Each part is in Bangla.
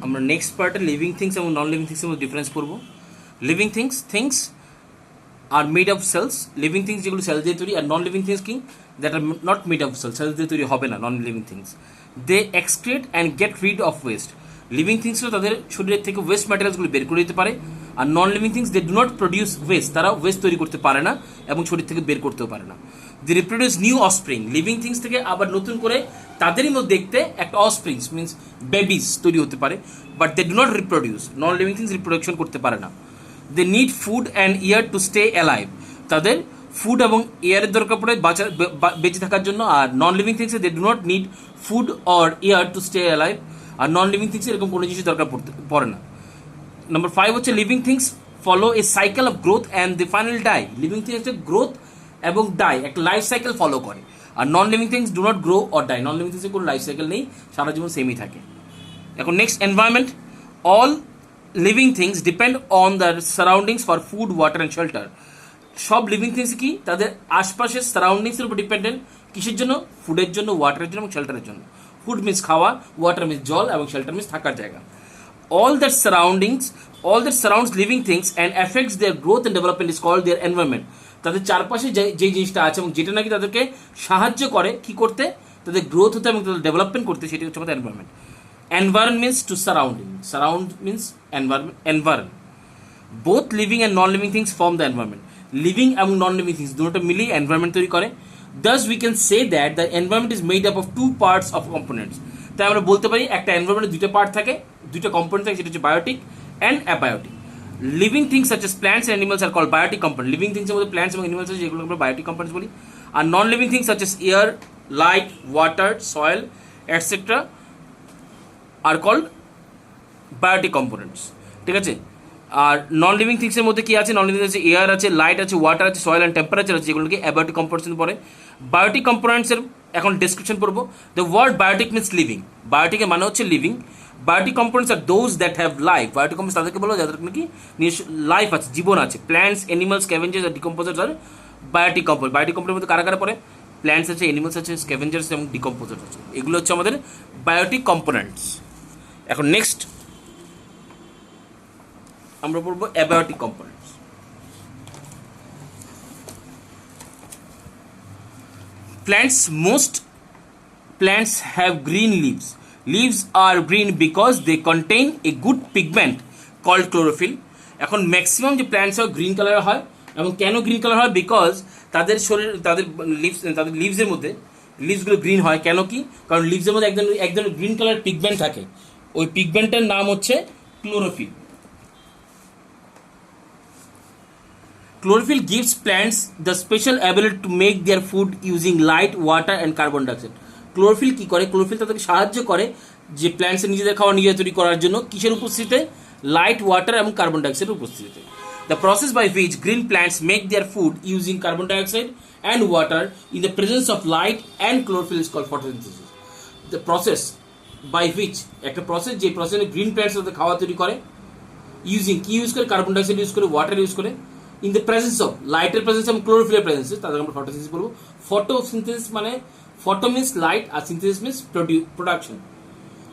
আমরা নেক্সট পার্টে লিভিং থিংস এবং নন লিভিং থিংসের মধ্যে ডিফারেন্স করব। লিভিং থিংস আর made of cells. Living things যেগুলো সেল দিয়ে তৈরি, আর নন লিভিং থিংস কি that are not made of cells দিয়ে তৈরি হবে না non living things. They excrete and get rid of waste. Living থিংসও তাদের শরীরের থেকে ওয়েস্ট ম্যাটেরিয়ালসগুলো বের করে দিতে পারে, আর non living things they do not produce waste, তারা ওয়েস্ট তৈরি করতে পারে না এবং শরীর থেকে বের করতেও পারে না। They reproduce new offspring. Living things থেকে আবার নতুন করে তাদেরই মধ্যে দেখতে একটা অফস্প্রিংস মিনস বেবিস তৈরি হতে পারে, but they do not reproduce. Non living things reproduction করতে পারে না। They need food and air to stay alive. তাদের ফুড এবং এয়ারের দরকার পড়ে বেঁচে থাকার জন্য। আর নন লিভিং থিংসে they do not need food or air to stay alive. আর নন লিভিং থিংসে এরকম কোনো জিনিস দরকার পড়ে না। নাম্বার 5 হচ্ছে living things follow a cycle of growth and the final die. Living things হচ্ছে গ্রোথ এবং ডাই, একটা লাইফ সাইকেল ফলো করে। আর non living things do not grow or die. Non living থিংসের কোনো লাইফ সাইকেল নেই, সারা জীবন সেমই থাকে। এখন next environment. All living things depend on the surroundings for food, water and shelter. সব লিভিং থিংস কি তাদের আশপাশের সারাউন্ডিংসের উপর ডিপেন্ডেন্ট। কিসের জন্য? ফুডের জন্য, ওয়াটারের জন্য এবং শেল্টারের জন্য। ফুড মিন্স খাওয়া, ওয়াটার মিন্স জল, এবং শেল্টার মিন্স থাকার জায়গা। all that surrounds living things and affects their growth and development is called their environment. তাদের চারপাশে যে জিনিসটা আছে এবং যেটা নাকি তাদেরকে সাহায্য করে কি করতে, তাদের গ্রোথ হতে এবং তাদের ডেভেলপমেন্ট করতে, সেটি হচ্ছে আমাদের environment. Environ means to surrounding, surround means environ. Both living and non living things form the environment. Living এবং নন লিভিং থিংস দুটো মিলিয়ে এনভায়রনমেন্ট তৈরি করে। Thus we can say that the environment is made up of two parts of components. তাই আমরা বলতে পারি একটা এনভায়রনমেন্টে দুটো পার্ট থাকে, দুটো কম্পোনেন্ট থাকে, সেটা হচ্ছে biotic and abiotic. Living things such as plants and animals are called biotic component. Living থিংসের মধ্যে প্ল্যান্টস এবং অ্যানিমালস আছে যেগুলো আমরা বায়োটিক কম্পোনেন্টস বলি। আর non living things such as air, light, water, soil etcetera are called biotic components. ঠিক আছে। আর নন লিভিং থিংসের মধ্যে কি আছে? নন লিভিং আছে এয়ার আছে, লাইট আছে, ওয়াটার আছে, সয়েল অ্যান্ড টেম্পারেচার আছে, যেগুলোকে অ্যাবায়োটিক কম্পোনেন্টস পড়ে। বায়োটিক কম্পোনেন্টসের এখন ডেসক্রিপশন পড়বো। The word biotic means living. বায়োটিকের মানে হচ্ছে living. Biotic components are those that have life. Biotic components তাদেরকে বলো যাদের নাকি লাইফ আছে, জীবন আছে। প্ল্যান্টস, অ্যানিমালস, স্ক্যাভেঞ্জার্স আর ডিকম্পোজার্স আর বায়োটিক কম্পোনেন্ট। বায়োটিক কম্পোনেন্টের মধ্যে কারা কারা পড়ে? প্ল্যান্টস আছে, অ্যানিমালস আছে, স্ক্যাভেঞ্জার্স এবং ডিকম্পোজার্স আছে। এগুলো হচ্ছে আমাদের বায়োটিক কম্পোনেন্টস। এখন নেক্সট আমরা পড়বো abiotic components. Most plants have green leaves. Leaves are green because they contain a good pigment called chlorophyll. এখন ম্যাক্সিমাম যে প্ল্যান্টস হয় গ্রিন কালার হয়, এবং কেন গ্রিন কালার হয়? বিকজ তাদের শরীর, তাদের লিভসের মধ্যে লিভসগুলো গ্রিন হয়। কেন কি? কারণ লিভসের মধ্যে একদম গ্রিন কালার পিগমেন্ট থাকে। ওই পিগমেন্টের নাম হচ্ছে chlorophyll. Chlorophyll gives plants the special ability to make their food using light, water and carbon dioxide. Chlorophyll কি করে? ক্লোরোফিল তাদেরকে সাহায্য করে যে প্ল্যান্টসের নিজেদের খাওয়া নিজে তৈরি করার জন্য। কিসের উপস্থিতিতে? লাইট, ওয়াটার এবং কার্বন ডাইঅক্সাইডের উপস্থিতিতে। The process by which green plants make their food using carbon dioxide and water in the presence of light and chlorophyll is called photosynthesis. The process by which, একটা প্রসেস, যে প্রসেসে গ্রিন প্ল্যান্টস তাদের খাওয়া তৈরি করে ইউজিং কি ইউজ করে? কার্বন ডাইঅক্সাইড ইউজ করে, ওয়াটার ইউজ করে, ইন দ্য প্রেজেন্স অফ লাইটের প্রেজেন্স এবং ক্লোরোফিলের প্রেজেন্সে তাদের আমরা ফটোসিনথেসিস বলবো। ফটোসিনথেসিস মানে ফটো মিন্স লাইট আর সিনথেসিস মিন্স প্রোডাকশন।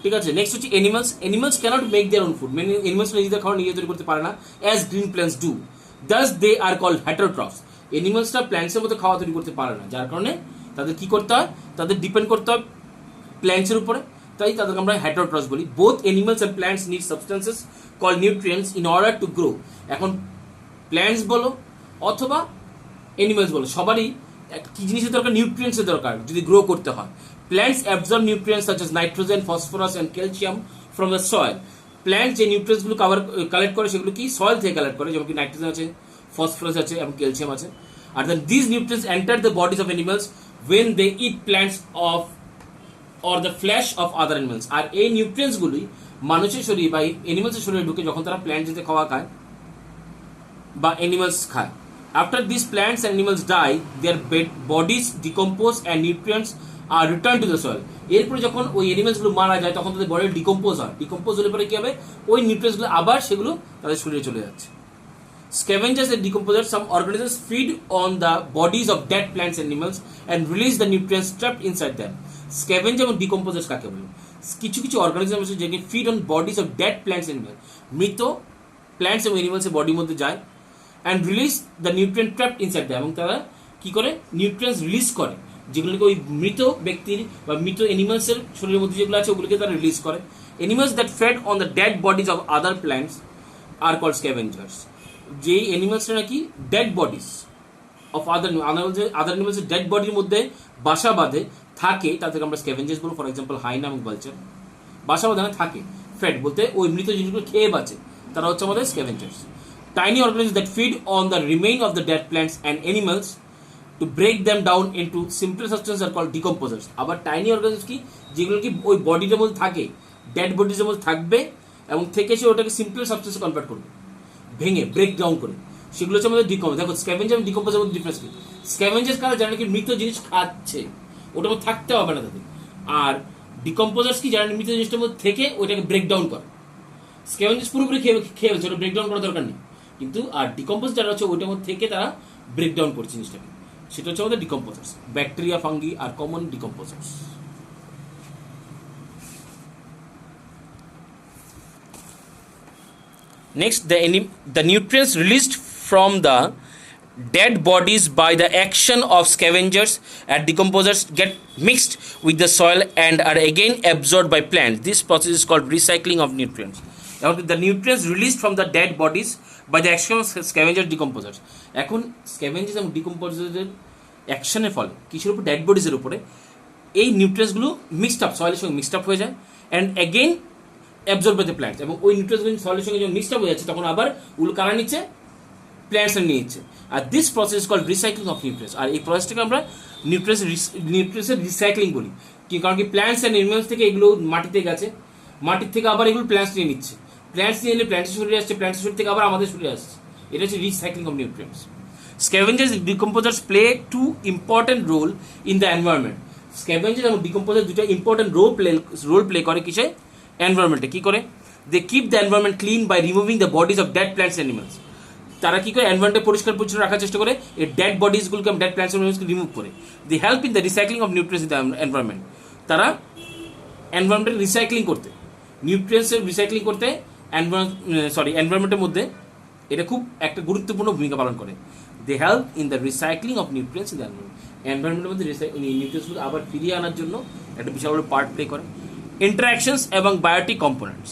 ঠিক আছে। নেক্সট হচ্ছে animals. Animals cannot make their own food. Many animals নিজেদের খাওয়া নিজে তৈরি করতে পারে না, as green plants do. Thus they are called heterotrophs. এনিমালসটা প্ল্যান্টসের মধ্যে খাওয়া তৈরি করতে পারে না, যার কারণে তাদের কি করতে হয়? তাদের ডিপেন্ড করতে হয় প্ল্যান্টসের উপরে, তাই তাদেরকে আমরা হেটারোট্রফস বলি। Both animals and plants need substances called nutrients in order to grow. এখন প্ল্যান্টস বলো অথবা অ্যানিমালস বলো, সবারই কি জিনিসের দরকার? নিউট্রিয়েন্টসের দরকার যদি গ্রো করতে হয়। Plants absorb nutrients such as nitrogen, phosphorus and calcium from the soil. Plant যে নিউট্রিয়েন্টসগুলো কালেক্ট করে সেগুলো কি? সয়েল থেকে কালেক্ট করে, যেমন কি নাইট্রোজেন আছে, ফসফরাস আছে এবং ক্যালসিয়াম আছে। আর then this nutrients enter the bodies of animals when they eat plants of or the flesh of other animals. আর এই নিউট্রিয়েন্টসগুলি মানুষের শরীরে বা অ্যানিমালসের শরীরে ঢুকে যখন তারা প্ল্যান্ট যেতে খাওয়া খায় বা অ্যানিমালস খায়। After these plants and animals die, their bodies decompose and nutrients are returned to the soil. এরপরে যখন ওই অ্যানিমালসগুলো মারা যায় তখন তাদের বডি ডিকম্পোজ হয়। ডিকম্পোজ হলে পরে কি হবে? ওই নিউট্রিয়েন্টসগুলো আবার সেগুলো তাদের শরীরে চলে যাচ্ছে। Scavengers and decomposers, some organisms feed on the bodies of dead plants and animals and release the nutrients trapped inside them. Scavenger এবং decomposers কাকে বলে? কিছু কিছু অর্গানিজম আছে যেগুলি feed on bodies of dead plants animal, মৃত প্ল্যান্টস এবং অ্যানিমালসের বডির মধ্যে যায় and release the nutrient trapped inside the, এবং তারা কী করে নিউট্রিয়েন্টস রিলিজ করে যেগুলোকে ওই মৃত ব্যক্তির বা মৃত অ্যানিমালসের শরীরের মধ্যে যেগুলো আছে ওগুলোকে তারা রিলিজ করে। Animals that fed on the dead bodies of other plants are called scavengers. যেই অ্যানিমালসরা নাকি ডেড বডিজ অফ আদার অ্যানিমালসের ডেড বডির মধ্যে বাসা বাঁধে থাকে তাদেরকে আমরা স্ক্যাভেঞ্জার্স বলবো। ফর এক্সাম্পল হাইনা এবং ভালচার বাসা বাঁধানো থাকে, ফেড বলতে ওই মৃত জিনিসগুলো খেয়ে বাঁচে, তারা হচ্ছে আমাদের scavengers. Tiny organisms that feed on the remain of the dead plants and animals to break them down into simple substance are called decomposers. আবার টাইনি অর্গানিজমস কি, যেগুলো কি ওই বডিটার মধ্যে থাকে, ডেড বডির মধ্যে থাকবে এবং থেকে সে ওটাকে সিম্পল সাবস্টেন্সে কনভার্ট করবে, ভেঙে ব্রেক ডাউন করে, সেগুলো হচ্ছে আমাদের ডিকম্পোজ। দেখো স্ক্যাভেঞ্জার এবং ডিকম্পোজার মধ্যে ডিফারেন্স কি? স্ক্যাভেঞ্জার্স কারা, যারা নাকি মৃত জিনিস খাচ্ছে, ওটার মধ্যে থাকতে হবে না তাদের। আর ডিকম্পোজার্স কি, যারা মৃত জিনিসটার মধ্যে থেকে ওইটাকে ব্রেক ডাউন করে। স্ক্যাভেঞ্জার্স পুরোপুরি খেয়ে ফেলছে, ওটা ব্রেক ডাউন করার দরকার নেই, কিন্তু আর ডিকম্পোজ যারা হচ্ছে ওইটার মধ্যে থেকে তারা ব্রেক ডাউন করছে জিনিসটাকে, সেটা হচ্ছে আমাদের decomposers. Bacteria, fungi are common decomposers. Next, the nutrients released from the dead bodies by the action of scavengers and decomposers get mixed with the soil and are again absorbed by plants. This process is called recycling of nutrients. Now, the nutrients released from the dead bodies by the action of scavengers decomposers. এখন scavengers এবং decomposers অ্যাকশনের ফলে কিসের উপর, ডেড বডিজের উপরে এই নিউট্রিয়েন্টসগুলো মিক্সড আপ, সয়েলের সঙ্গে মিক্সড আপ হয়ে যায় and again absorb by the plants. এবং ওই নিউট্রিয়েন্টসগুলো সয়েলের সঙ্গে যখন মিক্সড আপ হয়ে যাচ্ছে তখন আবার ওগুলো কারা নিচ্ছে, প্ল্যান্টসরা নিয়ে নিচ্ছে। আর this process called recycling of nutrients. আর এই প্রসেসটাকে আমরা নিউট্রিয়েন্টসের রিসাইক্লিং বলি, কি কারণ কি প্ল্যান্টস অ্যান্ড অ্যানিমালস থেকে এগুলো মাটিতে গেছে, মাটির থেকে আবার এগুলো প্ল্যান্টস নিয়ে নিচ্ছে, প্ল্যান্টস নিয়ে এলে প্ল্যান্টের শরীরে আসছে, প্ল্যান্টের শরীর থেকে আবার আমাদের শরীরে আসছে। এটা হচ্ছে recycling of nutrients. Scavengers and decomposers play two important role in the environment. Scavengers এবং decomposers দুটো ইম্পর্টেন্ট রোল প্লে করে কিসে, এনভায়রনমেন্টে। কি করে? They keep the environment clean by removing the bodies of dead plants animals. তারা কি করে, এনভায়রনমেন্টে পরিষ্কার পরিচ্ছন্ন রাখার চেষ্টা করে এই ডেড বডিজগুলোকে, ডেড প্ল্যান্টস অ্যানিমালসকে রিমুভ করে। They help in the recycling of nutrients in the environment. তারা এনভায়রনমেন্টের রিসাইক্লিং করতে, নিউট্রিয়েন্টসের রিসাইক্লিং করতে এনভায়রনমেন্টের মধ্যে এটা খুব একটা গুরুত্বপূর্ণ ভূমিকা পালন করে। They help in the recycling of nutrients in the এনভায়রনমেন্টের মধ্যে নিউট্রিয়েন্টসগুলো আবার ফিরিয়ে আনার জন্য একটা বিশাল বড় পার্ট প্লে করে। ইন্টারাকশনস এবং biotic components.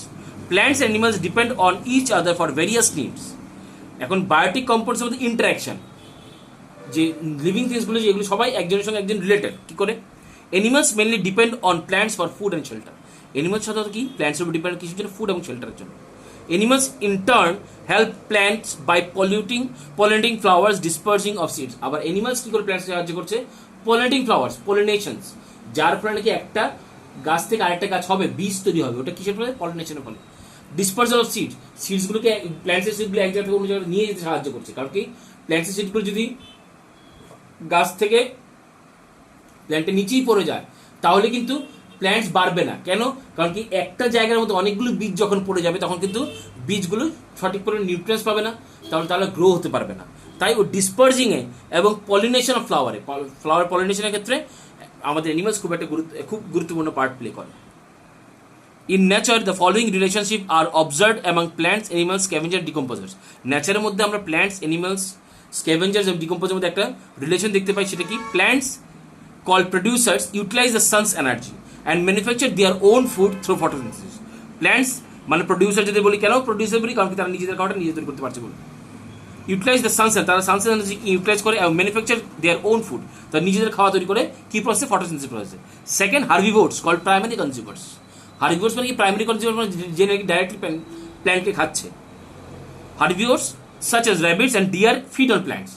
Plants animals depend on each other for various needs. এখন বায়োটিক কম্পোনেন্টসের মধ্যে ইন্টারাকশন, যে লিভিং থিংসগুলো যেগুলো সবাই একজনের সঙ্গে একজন রিলেটেড। কী করে? Animals mainly depend on plants for food and shelter. Animals সাধারণত কি প্ল্যান্টসের উপর ডিপেন্ড কিছুর জন্য, ফুড এবং শেল্টারের জন্য। Animals in turn help plants by pollinating flowers, dispersing of seeds. আবার animals কি করে প্ল্যান্টসকে সাহায্য করছে? pollinating flowers, pollinations, যার ফলে নাকি একটা গাছ থেকে আরেকটা গাছ হবে, বীজ তৈরি হবে, ওটা কিসের ফলে? পলিনেশনের ফলে। ডিসপার্সাল অফ সিডস, সিডসগুলোকে প্ল্যান্টসের সিডগুলো এক জায়গা থেকে অন্য জায়গায় নিয়ে যেতে সাহায্য করছে। কারণ কি প্ল্যান্টসের সিডগুলো যদি গাছ থেকে প্ল্যান্টের নিচেই পড়ে যায় তাহলে কিন্তু প্ল্যান্টস বাড়বে না। কেন? কারণ কি একটা জায়গার মধ্যে অনেকগুলো বীজ যখন পড়ে যাবে তখন কিন্তু বীজগুলো সঠিক পরিমাণে নিউট্রিয়েন্টস পাবে না, তাহলে গ্রো হতে পারবে না। তাই ও ডিসপার্জিংয়ে এবং পলিনেশন অফ ফ্লাওয়ার পলিনেশনের ক্ষেত্রে আমাদের অ্যানিমালস খুব গুরুত্বপূর্ণ পার্ট প্লে করে। In nature the following relationship are observed among plants, animals, scavenger, decomposers. নেচারের মধ্যে আমরা প্ল্যান্টস, অ্যানিমালস, স্ক্যাভেঞ্জার্স এবং ডিকম্পোজারের মধ্যে একটা রিলেশন দেখতে পাই। সেটা কি? Plants called producers utilize the sun's energy and manufacture their own food through photosynthesis. Plants মানে প্রডিউসার যদি বলি, কেন প্রডিউসার বলি? কারণ তারা নিজেদের খাওয়াটা নিজে তৈরি করতে পারছে বলে। ইউটিলাইজ দ্য সানস, তারা সানস এনার্জি ইউটিলাইজ করে এবং ম্যানুফ্যাকচার দেয়ার ওন ফুড, তারা নিজেদের খাওয়া তৈরি করে। কি প্রসেসে? ফটোসিনথেসিস প্রসেসে। Second, herbivores called primary consumers. Herbivores মানে কি? প্রাইমারি কনজিউমার মানে যে নাকি ডাইরেক্টলি প্ল্যান্টকে খাচ্ছে। Herbivores such as rabbits and deer feed on plants.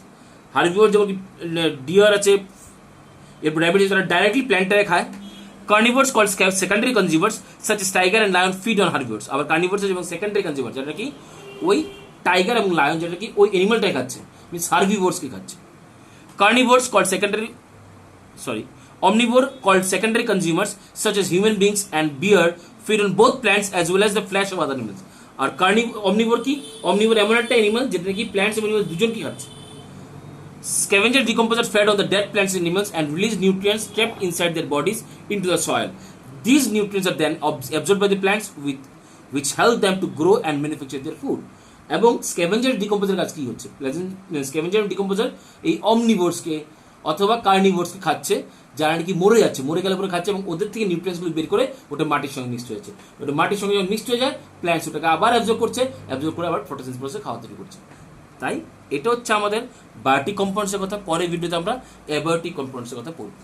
Herbivore যেমন ডিয়ার আছে, এরপর র্যাবিট, তারা ডাইরেক্টলি প্ল্যান্টটাকে খায়। Carnivores called secondary consumers such as tiger and lion feed on herbivores. আবার কার্নিভোরস এবং সেকেন্ডারি কনজিউমার যেটা কি ওই টাইগার এবং লায়ন, যেটা কি ওই অ্যানিমালটাই খাচ্ছে, মিনস হার্বিভোরসকে খাচ্ছে। কার্নিভোরস called omnivore called secondary consumers such as human beings and bear feed on both plants as well as the flesh of other animals. আর omnivore কি? omnivore এমন একটা অ্যানিমাল যেটা নাকি প্ল্যান্টস এবং অ্যানিমালস দুজনকে খাচ্ছে। Scavenger decomposers fed on the dead plants and animals and release nutrients kept inside their bodies into the soil. These nutrients are then absorbed by the plants which help them to grow and manufacture their food. এবং স্ক্যাভেঞ্জার ডিকম্পোজার কাজ কি হচ্ছে? স্ক্যাভেঞ্জার ডিকম্পোজার এই অমনিভোর্সকে অথবা কার্নিভোর্সকে খাচ্ছে, যারা নাকি মরে যাচ্ছে, মরে গেলে পরে খাচ্ছে এবং ওদের থেকে নিউট্রিয়েন্টসগুলো বের করে ওটা মাটির সঙ্গে মিক্সড হয়েছে। ওটা মাটির সঙ্গে যখন মিক্সড হয়ে যায়, প্ল্যান্টস ওটাকে আবার অ্যাবজর্ব করছে, অ্যাবজর্ব করে আবার ফটোসিনথেসিস প্রসেসে খাওয়া তৈরি করছে। তাই এটা হচ্ছে আমাদের বায়োটিক কম্পাউন্ডসের কথা। পরের ভিডিওতে আমরা অ্যাবায়োটিক কম্পাউন্ডসের কথা পড়ব।